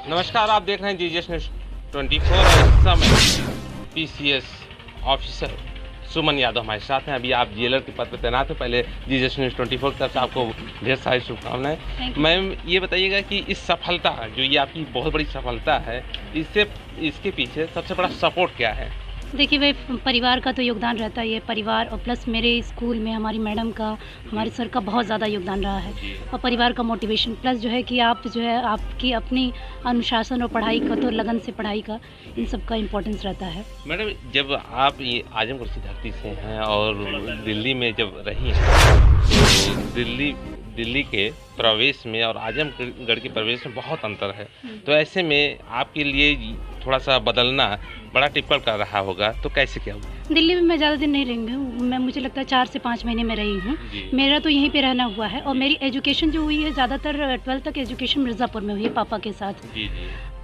नमस्कार, आप देख रहे हैं जीजीएस न्यूज़ 24 और इस समय पीसीएस ऑफिसर सुमन यादव हमारे साथ हैं। अभी आप जेलर के पद पर तैनात हैं। पहले जीजीएस न्यूज़ 24 की तरफ से आपको ढेर सारी शुभकामनाएं। मैम, ये बताइएगा कि इस सफलता जो ये आपकी बहुत बड़ी सफलता है, इसके पीछे सबसे बड़ा सपोर्ट क्या है? देखिए भाई, परिवार का तो योगदान रहता ही है। परिवार और प्लस मेरे स्कूल में हमारी मैडम का, हमारे सर का बहुत ज़्यादा योगदान रहा है। और परिवार का मोटिवेशन प्लस जो है कि आप जो है आपकी अपनी अनुशासन और पढ़ाई का, तो लगन से पढ़ाई का, इन सब का इम्पोर्टेंस रहता है। मैडम, जब आप ये आजमगढ़ की धरती से हैं और दिल्ली में जब रही हैं, तो दिल्ली के प्रवेश में और आजमगढ़ के प्रवेश में बहुत अंतर है। तो ऐसे में आपके लिए थोड़ा सा बदलना बड़ा टिपिकल कर रहा होगा, तो कैसे क्या हुआ? दिल्ली में मैं ज़्यादा दिन नहीं रही हूँ। मुझे लगता है 4 से 5 महीने में रही हूँ। मेरा तो यहीं पे रहना हुआ है। और मेरी एजुकेशन जो हुई है, ज़्यादातर 12th तक एजुकेशन मिर्ज़ापुर में हुई है पापा के साथ।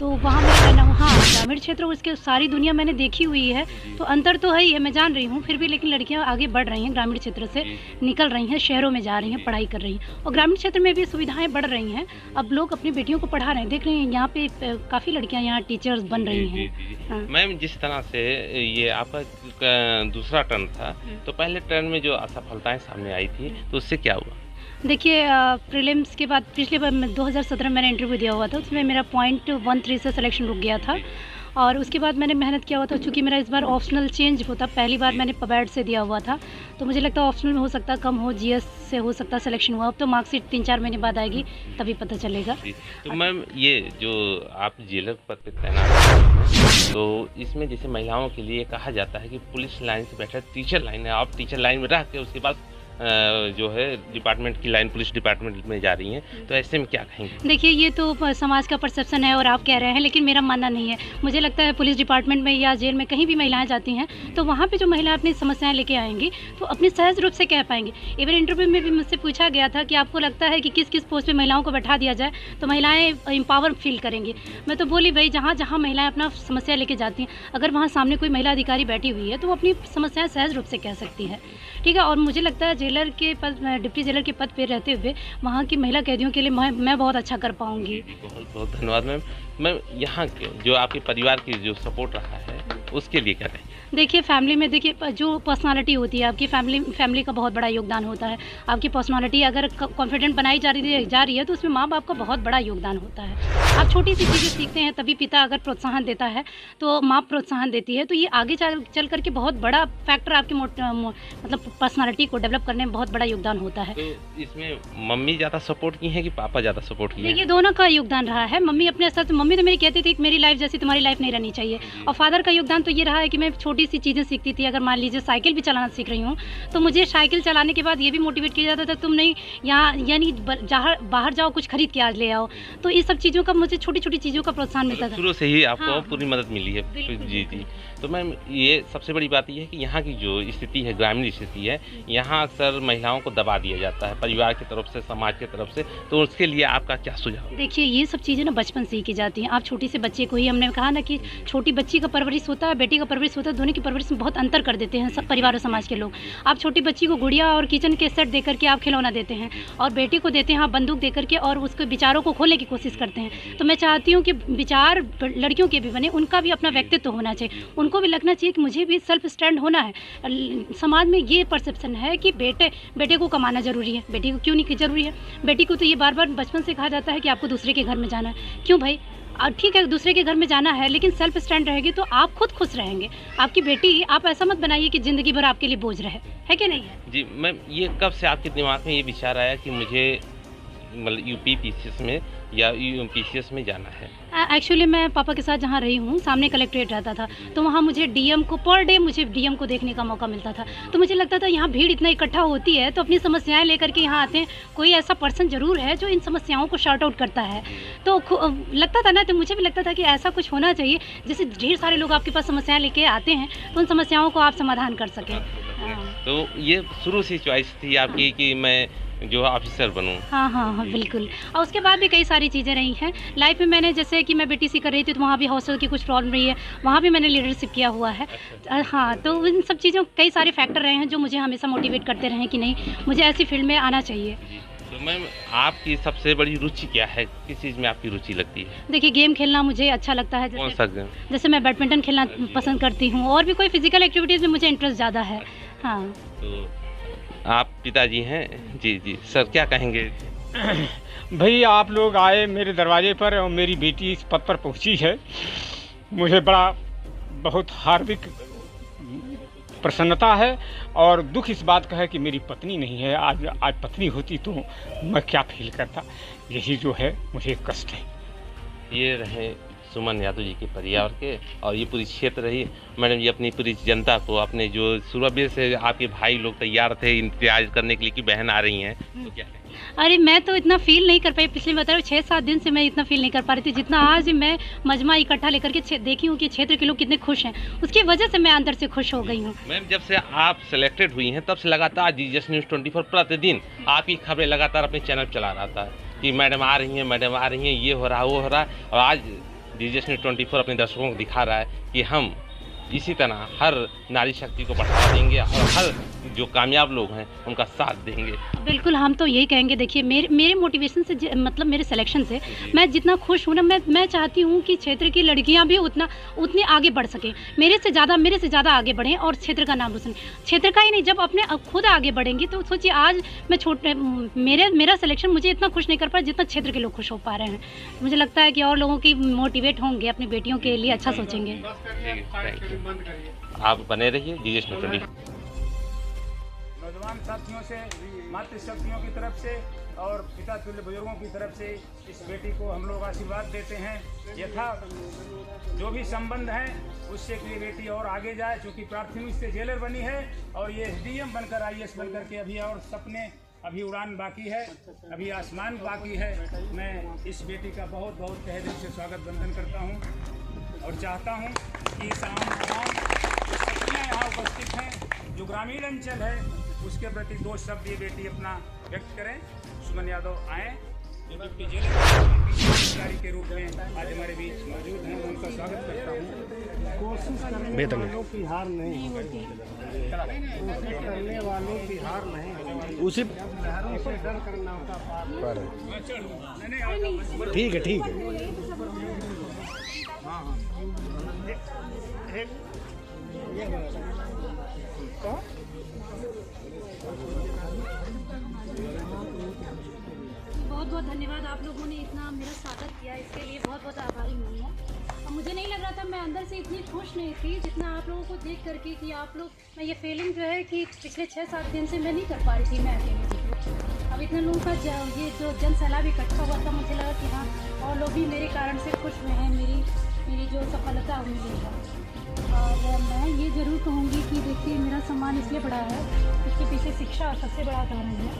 तो वहाँ मैं रहना हूँ। हाँ, ग्रामीण क्षेत्र उसके सारी दुनिया मैंने देखी हुई है, तो अंतर तो है ही है, मैं जान रही हूँ। फिर भी लेकिन लड़कियाँ आगे बढ़ रही हैं, ग्रामीण क्षेत्र से निकल रही हैं, शहरों में जा रही हैं, पढ़ाई कर रही हैं। और ग्रामीण क्षेत्र में भी सुविधाएँ बढ़ रही हैं। अब लोग अपनी बेटियों को पढ़ा रहे हैं। देख रहे हैं यहाँ पे काफ़ी लड़कियाँ यहाँ टीचर्स बन रही हैं। मैम, जिस तरह से ये आपका दूसरा टर्न था, तो पहले टर्न में जो असफलताएं सामने आई थी, तो उससे क्या हुआ? देखिए, प्रीलिम्स के बाद पिछले बार 2017 में मैंने इंटरव्यू दिया हुआ था। उसमें मेरा .13 से सिलेक्शन रुक गया था। और उसके बाद मैंने मेहनत किया हुआ था। चूँकि मेरा इस बार ऑप्शनल चेंज होता, पहली बार मैंने पबैड से दिया हुआ था, तो मुझे लगता है ऑप्शनल में हो सकता कम हो, जीएस से हो सकता सिलेक्शन हुआ। अब तो मार्कशीट 3-4 महीने बाद आएगी, तभी पता चलेगा। तो मैम, ये जो आप जेलर पद पर तैनात हैं, तो इसमें जैसे महिलाओं के लिए कहा जाता है कि पुलिस लाइन से बेहतर टीचर लाइन है। आप टीचर लाइन में रह के उसके बाद जो है डिपार्टमेंट की लाइन, पुलिस डिपार्टमेंट में जा रही हैं, तो ऐसे में क्या कहेंगे? देखिए, ये तो समाज का परसेप्शन है और आप कह रहे हैं, लेकिन मेरा मानना नहीं है। मुझे लगता है पुलिस डिपार्टमेंट में या जेल में कहीं भी महिलाएं जाती हैं, तो वहाँ पे जो महिलाएं अपनी समस्याएं लेके आएंगी, तो अपनी सहज रूप से कह पाएंगी। इवन इंटरव्यू में भी मुझसे पूछा गया था कि आपको लगता है कि किस किस पोस्ट पे महिलाओं को बैठा दिया जाए तो महिलाएं एम्पावर फील करेंगी। मैं तो बोली भाई, जहाँ जहाँ महिलाएं अपना समस्या लेके जाती हैं, अगर वहाँ सामने कोई महिला अधिकारी बैठी हुई है तो वो अपनी समस्याएं सहज रूप से कह सकती है। ठीक है। और मुझे लगता है जेलर के पद, डिप्टी जेलर के पद पे रहते हुए वहाँ की महिला कैदियों के लिए मैं बहुत अच्छा कर पाऊँगी। बहुत बहुत धन्यवाद मैम। मैम, यहाँ के जो आपके परिवार की जो सपोर्ट रहा है, उसके लिए क्या कहें? देखिए, फैमिली में देखिए जो पर्सनालिटी होती है आपकी, फैमिली का बहुत बड़ा योगदान होता है। आपकी पर्सनालिटी अगर कॉन्फिडेंट बनाई जा रही है तो उसमें माँ बाप का बहुत बड़ा योगदान होता है। आप छोटी सी चीज़ें सीखते हैं, तभी पिता अगर प्रोत्साहन देता है तो माँ प्रोत्साहन देती है, तो ये आगे चल करके बहुत बड़ा फैक्टर आपकी मतलब पर्सनालिटी को डेवलप करने में बहुत बड़ा योगदान होता है। तो इसमें मम्मी ज़्यादा सपोर्ट की हैं कि पापा ज़्यादा सपोर्ट किए हैं? देखिए, दोनों का योगदान रहा है। मम्मी अपने स्तर से, मम्मी तो मेरी कहती थी कि मेरी लाइफ जैसी तुम्हारी लाइफ नहीं रहनी चाहिए। और फादर का योगदान तो ये रहा है कि मैं छोटी सी चीज़ें सीखती थी। अगर मान लीजिए साइकिल भी चलाना सीख रही हूँ, तो मुझे साइकिल चलाने के बाद ये भी मोटिवेट किया जाता था, तुम नहीं यहाँ यानी बाहर जाओ, कुछ खरीद के आज ले आओ। तो इस सब चीज़ों का मुझे छोटी छोटी चीज़ों का प्रोत्साहन मिलता था। शुरू से ही आपको हाँ, पूरी मदद मिली है। जी जी। तो मैम, ये सबसे बड़ी बात ये है कि यहाँ की जो स्थिति है, ग्रामीण स्थिति है, यहाँ अक्सर महिलाओं को दबा दिया जाता है परिवार की तरफ से, समाज की तरफ से। तो उसके लिए आपका क्या सुझाव है? देखिए, ये सब चीज़ें ना बचपन से ही की जाती हैं। आप छोटी से बच्चे को ही, हमने कहा ना कि छोटी बच्ची का परवरिश होता है, बेटी का परवरिश होता है, दोनों की परवरिश में बहुत अंतर कर देते हैं सब परिवार और समाज के लोग। आप छोटी बच्ची को गुड़िया और किचन के सेट देकर के आप खिलौना देते हैं, और बेटी को देते हैं आप बंदूक देकर के, और उसके विचारों को खोलने की कोशिश करते हैं। तो मैं चाहती हूँ कि विचार लड़कियों के भी बने, उनका भी अपना व्यक्तित्व होना चाहिए, उनको भी लगना चाहिए कि मुझे भी सेल्फ स्टैंड होना है। समाज में ये परसेप्शन है कि बेटे को कमाना ज़रूरी है। बेटी को क्यों नहीं ज़रूरी है? बेटी को तो ये बार बार बचपन से कहा जाता है कि आपको दूसरे के घर में जाना है। क्यों भाई? ठीक है, दूसरे के घर में जाना है, लेकिन सेल्फ स्टैंड रहेगी तो आप खुद खुश रहेंगे। आपकी बेटी, आप ऐसा मत बनाइए कि ज़िंदगी भर आपके लिए बोझ रहे, है कि नहीं है? जी मैम, ये कब से आपके दिमाग में ये विचार आया कि मुझे मतलब यूपी पीसीएस में या पीसीएस में जाना है? एक्चुअली मैं पापा के साथ जहाँ रही हूँ, सामने कलेक्ट्रेट रहता था, तो वहाँ मुझे डीएम को पर डे मुझे डीएम को देखने का मौका मिलता था। तो मुझे लगता था यहाँ भीड़ इतना इकट्ठा होती है, तो अपनी समस्याएं लेकर के यहाँ आते हैं, कोई ऐसा पर्सन ज़रूर है जो इन समस्याओं को शॉर्ट आउट करता है। तो लगता था ना, तो मुझे भी लगता था कि ऐसा कुछ होना चाहिए जिससे ढेर सारे लोग आपके पास समस्याएं लेके आते हैं, तो उन समस्याओं को आप समाधान कर सकें। तो ये शुरू से चॉइस थी आपकी कि मैं जो ऑफिसर बनूं? हाँ, बिल्कुल। और उसके बाद भी कई सारी चीज़ें रही हैं लाइफ में। मैंने जैसे कि मैं बीटीसी कर रही थी, तो वहाँ भी हॉस्टल की कुछ प्रॉब्लम रही है, वहाँ भी मैंने लीडरशिप किया हुआ है। हाँ, तो इन सब चीज़ों कई सारे फैक्टर रहे हैं जो मुझे हमेशा मोटिवेट करते रहे कि नहीं, मुझे ऐसी फील्ड में आना चाहिए। तो मैम आपकी सबसे बड़ी रुचि क्या है, किस चीज़ में आपकी रुचि लगती है? देखिए गेम खेलना मुझे अच्छा लगता है, कौन सा गेम? जैसे मैं बैडमिंटन खेलना पसंद करती हूँ, और भी कोई फिजिकल एक्टिविटीज़ में मुझे इंटरेस्ट ज़्यादा है। हाँ। तो आप पिताजी हैं? जी जी सर, क्या कहेंगे? भाई आप लोग आए मेरे दरवाजे पर और मेरी बेटी इस पद पर पहुंची है, मुझे बड़ा बहुत हार्दिक प्रसन्नता है और दुख इस बात का है कि मेरी पत्नी नहीं है। आज पत्नी होती तो मैं क्या फील करता, यही जो है मुझे कष्ट है। ये रहे सुमन यादव जी के परिवार के, और ये पूरी क्षेत्र रही मैडम जी अपनी पूरी जनता को, अपने जो सुबह से आपके भाई लोग तैयार थे इंतजार करने के लिए कि बहन आ रही हैं, तो क्या कहें? अरे मैं तो इतना फील नहीं कर पाई, पिछले बता रही 6-7 दिन से मैं इतना फील नहीं कर पा रही थी जितना आज मैं मजमा इकट्ठा लेकर के देखी हूँ कि क्षेत्र के लोग कितने खुश हैं, उसकी वजह से मैं अंदर से खुश हो गई हूँ। मैम जब से आप सेलेक्टेड हुई हैं तब से लगातार जीजस न्यूज़ 24 प्रतिदिन आपकी खबरें लगातार अपने चैनल चला रहा था कि मैडम आ रही हैं, मैडम आ रही हैं, ये हो रहा वो हो रहा, और आज जीजस न्यूज़ 24 अपने दर्शकों को दिखा रहा है कि हम इसी तरह हर नारी शक्ति को बढ़ावा देंगे और हर जो कामयाब लोग हैं उनका साथ देंगे। बिल्कुल, हम तो यही कहेंगे। देखिए मेरे मोटिवेशन से मतलब मेरे सिलेक्शन से मैं जितना खुश हूँ ना, मैं चाहती हूँ कि क्षेत्र की लड़कियाँ भी उतनी आगे बढ़ सकें, मेरे से ज़्यादा आगे बढ़ें और क्षेत्र का नाम रोशन। क्षेत्र का ही नहीं, जब अपने खुद आगे बढ़ेंगी तो सोचिए आज मैं मेरा सिलेक्शन मुझे इतना खुश नहीं कर पाया जितना क्षेत्र के लोग खुश हो पा रहे हैं। मुझे लगता है कि और लोगों की मोटिवेट होंगे, अपनी बेटियों के लिए अच्छा सोचेंगे। थैंक यू, आप बने रहिए जीजस न्यूज़ 24। नौजवान साथियों से, मातृशक्तियों की तरफ से और पिता तुल्य बुजुर्गों की तरफ से इस बेटी को हम लोग आशीर्वाद देते हैं। यथा जो भी संबंध है उससे कि ये बेटी और आगे जाए, क्योंकि प्राथमिक से जेलर बनी है और ये SDM बनकर IAS बनकर के अभी और सपने अभी उड़ान बाकी है, अभी आसमान बाकी है। मैं इस बेटी का बहुत बहुत तहे दिल से स्वागत वंदन करता हूँ और चाहता हूँ कि तमाम जो शक्तियाँ यहाँ उपस्थित हैं, जो ग्रामीण अंचल है उसके प्रति 2 शब्द ये बेटी अपना व्यक्त करें। सुमन यादव आए जो डिप्टी जेल अधिकारी के रूप में आज हमारे बीच मौजूद हैं, उनका स्वागत करता हूँ। कोशिश करने वालों की हार नहीं होती, कोशिश करने वालों की हार नहीं होती, उसी लहरों से डर करना का पार है। ठीक है बहुत बहुत धन्यवाद, आप लोगों ने इतना मेरा स्वागत किया, इसके लिए बहुत बहुत आभारी हूँ मैं। और मुझे नहीं लग रहा था, मैं अंदर से इतनी खुश नहीं थी जितना आप लोगों को देख करके कि आप लोग, मैं ये फीलिंग जो है कि पिछले 6-7 दिन से मैं नहीं कर पा रही थी मैं अकेले थी। अब इतने लोगों का ये जो जन सैलाब इकट्ठा हुआ था, मुझे लगा कि हाँ और लोग भी मेरे कारण से खुश हुए हैं, मेरी जो सफलता मिली है। और मैं ये ज़रूर कहूँगी कि देखिए मेरा सम्मान इसलिए बढ़ा है, इसके पीछे शिक्षा सबसे बड़ा कारण है।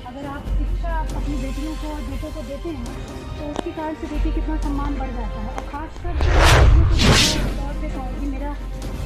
अगर आप शिक्षा अपनी बेटियों को और बेटों को देते हैं तो उसके कारण से देखिए कितना सम्मान बढ़ जाता है। और ख़ासकर बेटियों को तौर पर कहूँगी, मेरा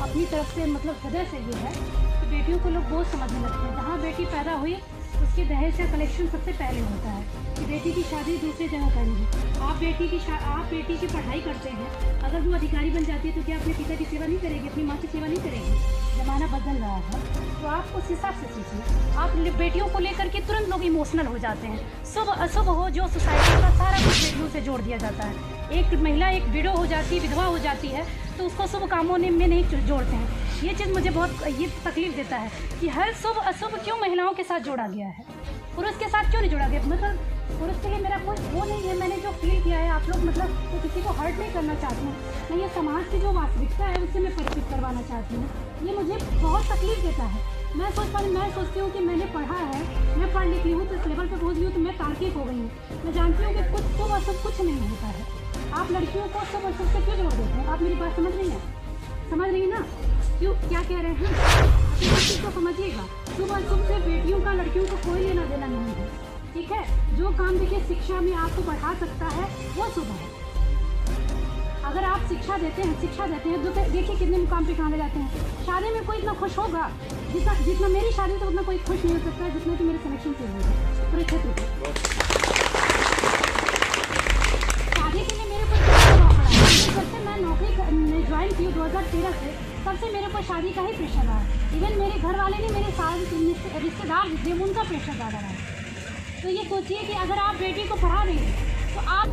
अपनी तरफ से मतलब हृदय से ये है कि बेटियों को लोग बहुत समझने लगते हैं। जहाँ बेटी पैदा हुई उसके दहेज का कलेक्शन सबसे पहले होता है कि बेटी की शादी दूसरी जगह करेंगी। आप बेटी की पढ़ाई करते हैं, अगर वो अधिकारी बन जाती है तो क्या अपने पिता की सेवा नहीं करेगी, अपनी माँ की सेवा नहीं करेगी? ज़माना बदल रहा है तो आप उस हिसाब से सीखिए। आप बेटियों को लेकर के तुरंत लोग इमोशनल हो जाते हैं। शुभ अशुभ हो, जो सोसाइटी का सारा कुछ बेटियों से जोड़ दिया जाता है। एक महिला एक विडो हो जाती है, विधवा हो जाती है, तो उसको शुभ कामों में नहीं जोड़ते हैं। ये चीज़ मुझे बहुत ये तकलीफ देता है कि हर शुभ अशुभ क्यों महिलाओं के साथ जोड़ा गया है, पुरुष के साथ क्यों नहीं जोड़ा गया? मतलब पुरुष के लिए मेरा कोई वो नहीं है। मैंने जो फील किया है, आप लोग मतलब तो किसी को हर्ट नहीं करना चाहती हूँ, मैं ये समाज की जो वास्तविकता है उससे मैं परिचित करवाना चाहती हूँ। ये मुझे बहुत तकलीफ देता है। मैं सोचती हूँ कि मैंने पढ़ा है, मैं पढ़ लिखी हूँ, तो इस लेवल पर पहुँच गई हूँ, तो मैं तार्किक हो गई हूँ। मैं जानती हूँ कि कुछ शुभ अशुभ कुछ नहीं होता है। आप लड़कियों को शुभ अशुभ से क्यों जोड़ देते हैं? आप मेरी बात समझ रही ना? क्यों, क्या कह रहे हैं? इस चीज़ को समझिएगा। शुभ अशुभ से बेटियों का, लड़कियों को कोई लेना देना नहीं है, ठीक है? जो काम देखिए शिक्षा में आपको बढ़ा सकता है वो शुभ है। अगर आप शिक्षा देते हैं तो देखिए कितने मुकाम पे कहाँ जाते हैं। शादी में कोई इतना खुश होगा जितना मेरी शादी तो उतना कोई खुश नहीं हो सकता है जितना कि मेरे सिलेक्शन से हुए पूरे क्षेत्र को। शादी के लिए मेरे को दबाव पड़ा है। जब से मैं नौकरी ज्वाइन की 2013 से, तब से मेरे को शादी का ही प्रेशर रहा है। इवन मेरे घर वाले नहीं, मेरे सारे रिश्तेदार जितने उनका प्रेशर ज़्यादा रहा है। तो ये सोचिए कि अगर आप बेटी को पढ़ा रहे हैं तो आप